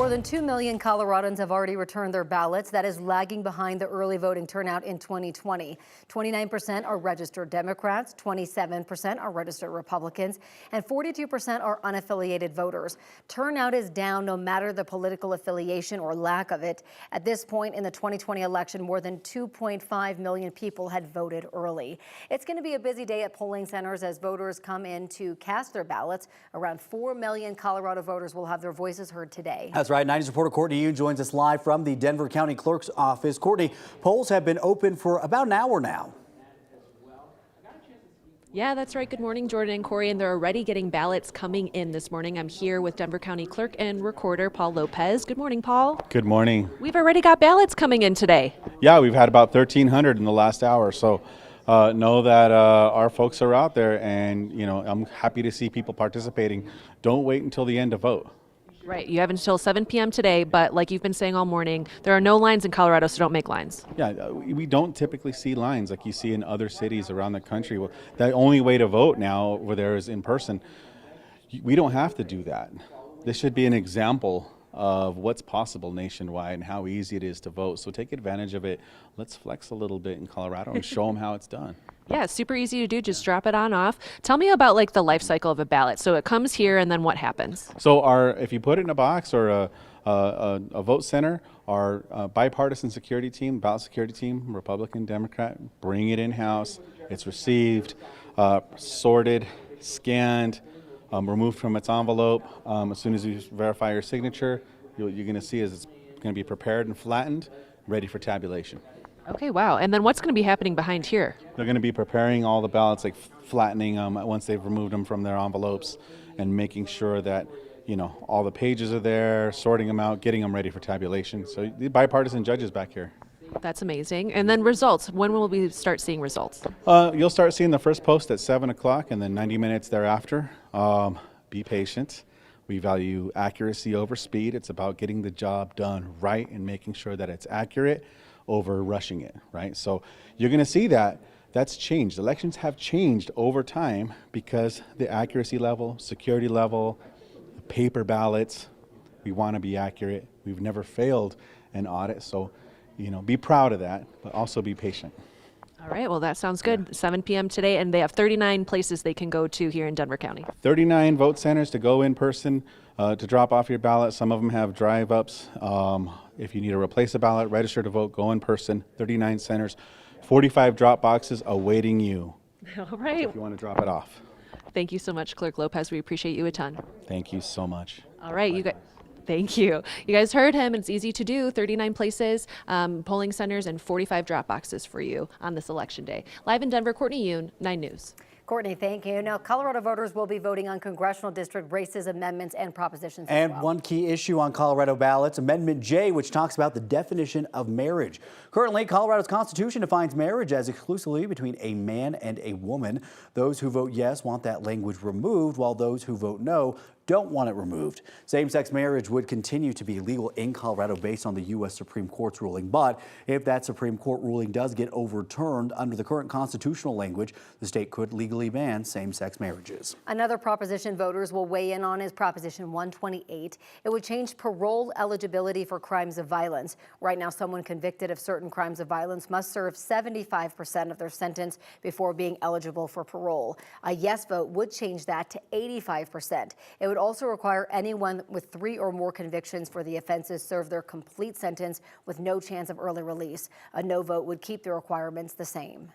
More than 2 million Coloradans have already returned their ballots. That is lagging behind the early voting turnout in 2020. 29% are registered Democrats, 27% are registered Republicans, and 42% are unaffiliated voters. Turnout is down no matter the political affiliation or lack of it. At this point in the 2020 election, more than 2.5 million people had voted early. It's going to be a busy day at polling centers as voters come in to cast their ballots. Around 4 million Colorado voters will have their voices heard today. That's right. 90's reporter Courtney Yoon joins us live from the Denver County Clerk's office. Courtney, polls have been open for about an hour now. Yeah, that's right. Good morning, Jordan and Corey. And they're already getting ballots coming in this morning. I'm here with Denver County Clerk and Recorder Paul Lopez. Good morning, Paul. Good morning. We've already got ballots coming in today. Yeah, we've had about 1,300 in the last hour. So know that our folks are out there, and I'm happy to see people participating. Don't wait until the end to vote. Right. You have until 7 p.m. today, but like you've been saying all morning, there are no lines in Colorado, so don't make lines. Yeah, we don't typically see lines like you see in other cities around the country. The only way to vote now over there is in person. We don't have to do that. This should be an example of what's possible nationwide and how easy it is to vote. So take advantage of it. Let's flex a little bit in Colorado and show them how it's done. Yeah, it's super easy to do. Just drop it on off. Tell me about like the life cycle of a ballot. So it comes here and then what happens? So if you put it in a box or a vote center, our bipartisan security team, ballot security team, Republican, Democrat, bring it in-house. It's received, sorted, scanned, removed from its envelope. As soon as you verify your signature, you're going to see is it's going to be prepared and flattened, ready for tabulation. Okay, wow. And then what's going to be happening behind here? They're going to be preparing all the ballots, like flattening them once they've removed them from their envelopes and making sure that all the pages are there, sorting them out, getting them ready for tabulation. So the bipartisan judges back here. That's amazing. And then results. When will we start seeing results? You'll start seeing the first post at 7 o'clock and then 90 minutes thereafter. Be patient. We value accuracy over speed. It's about getting the job done right and making sure that it's accurate over rushing it, right? So you're going to see that that's changed. Elections have changed over time because the accuracy level, security level, paper ballots, we want to be accurate. We've never failed an audit. So be proud of that, but also be patient. All right, well, that sounds good. Yeah. 7 p.m. today, and they have 39 places they can go to here in Denver County. 39 vote centers to go in person to drop off your ballot. Some of them have drive-ups. If you need to replace a ballot, register to vote, go in person. 39 centers, 45 drop boxes awaiting you. All right. If you want to drop it off. Thank you so much, Clerk Lopez. We appreciate you a ton. Thank you so much. All right, you guys. Thank you. You guys heard him. It's easy to do. 39 places, polling centers, and 45 drop boxes for you on this election day. Live in Denver, Courtney Yoon, 9 News. Courtney, thank you. Now, Colorado voters will be voting on congressional district races, amendments, and propositions. And one key issue on Colorado ballots, Amendment J, which talks about the definition of marriage. Currently, Colorado's Constitution defines marriage as exclusively between a man and a woman. Those who vote yes want that language removed, while those who vote no don't want it removed. Same-sex marriage would continue to be legal in Colorado based on the U.S. Supreme Court's ruling. But if that Supreme Court ruling does get overturned under the current constitutional language, the state could legally ban same-sex marriages. Another proposition voters will weigh in on is Proposition 128. It would change parole eligibility for crimes of violence. Right now, someone convicted of certain crimes of violence must serve 75% of their sentence before being eligible for parole. A yes vote would change that to 85%. It would also require anyone with 3 or more convictions for the offenses serve their complete sentence with no chance of early release. A no vote would keep the requirements the same.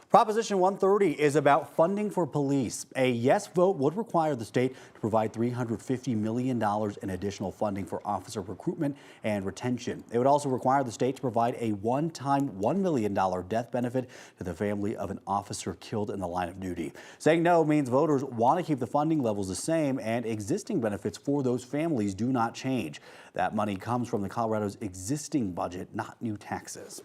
Proposition 130 is about funding for police. A yes vote would require the state to provide $350 million in additional funding for officer recruitment and retention. It would also require the state to provide a one-time $1 million death benefit to the family of an officer killed in the line of duty. Saying no means voters want to keep the funding levels the same and existing benefits for those families do not change. That money comes from the Colorado's existing budget, not new taxes.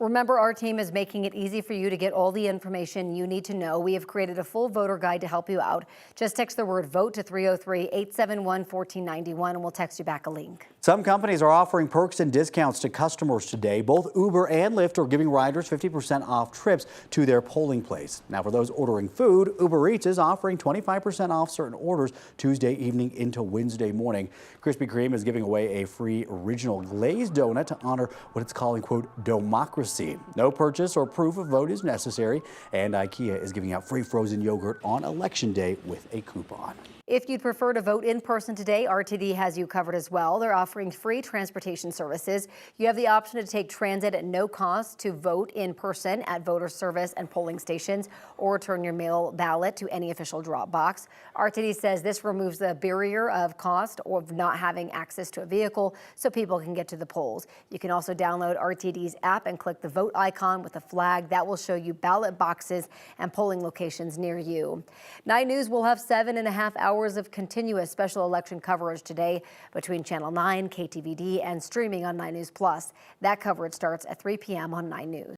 Remember, our team is making it easy for you to get all the information you need to know. We have created a full voter guide to help you out. Just text the word VOTE to 303-871-1491 and we'll text you back a link. Some companies are offering perks and discounts to customers today. Both Uber and Lyft are giving riders 50% off trips to their polling place. Now, for those ordering food, Uber Eats is offering 25% off certain orders Tuesday evening into Wednesday morning. Krispy Kreme is giving away a free original glazed donut to honor what it's calling, quote, democracy. No purchase or proof of vote is necessary, and IKEA is giving out free frozen yogurt on Election Day with a coupon. If you'd prefer to vote in person today, RTD has you covered as well. They're offering free transportation services. You have the option to take transit at no cost to vote in person at voter service and polling stations or return your mail ballot to any official drop box. RTD says this removes the barrier of cost or of not having access to a vehicle so people can get to the polls. You can also download RTD's app and click the vote icon with a flag. That will show you ballot boxes and polling locations near you. 9 News will have 7.5 hours of continuous special election coverage today between Channel 9, KTVD, and streaming on 9 News Plus. That coverage starts at 3 p.m. on 9 News.